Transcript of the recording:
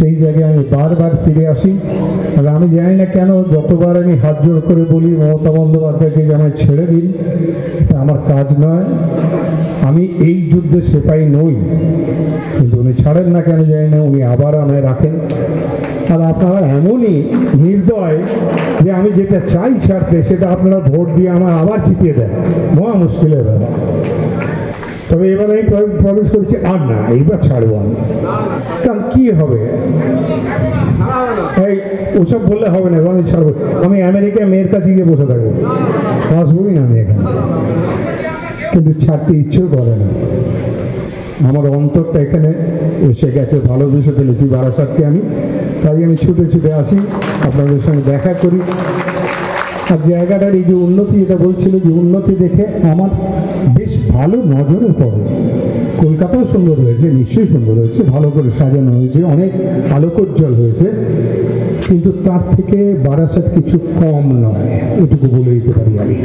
সেই জায়গায় আমি বারবার ফিরে আসি। আর আমি জানি না কেন যতবার আমি হাত জোর করে বলি মমতা বন্দ্যোপাধ্যায়কে যে আমায় ছেড়ে দিন, এটা আমার কাজ নয়, আমি এই যুদ্ধে সেপাই নই। কিন্তু উনি ছাড়েন না কেন জানি না, উনি আবার আমায় রাখেন। আর আপনারা এমনই নির্দয় যে আমি যেটা চাই ছাড়তে সেটা আপনারা ভোট দিয়ে আমার আবার জিতিয়ে দেন, মহা মুশকিলের ব্যাপার। তবে এবার আমি প্রমিস করছি আর না, এইবার ছাড়বো আমি। কারণ কী হবে, এই ওসব বললে হবে না, আমি ছাড়বো। আমি আমেরিকায় মেয়ের কাছে গিয়ে বসে থাকবো, আসবোই না আমি এখানে। কিন্তু ছাড়তে ইচ্ছেও করে না, আমার অন্তরটা এখানে এসে গেছে, ভালোবেসে ফেলেছি বারাসাতকে আমি। তাই আমি ছুটে ছুটে আসি, আপনাদের সঙ্গে দেখা করি। আর জায়গাটার এই যে উন্নতি, এটা বলছিল যে উন্নতি দেখে আমার বেশ ভালো নজরে পড়ে। কলকাতাও সুন্দর হয়েছে, নিশ্চয়ই সুন্দর হয়েছে, ভালো করে সাজানো হয়েছে, অনেক আলোকোজ্জ্বল হয়েছে, কিন্তু তার থেকে বারাসাত কিছু কম নয়, এটুকু বলে দিতে পারি আমি।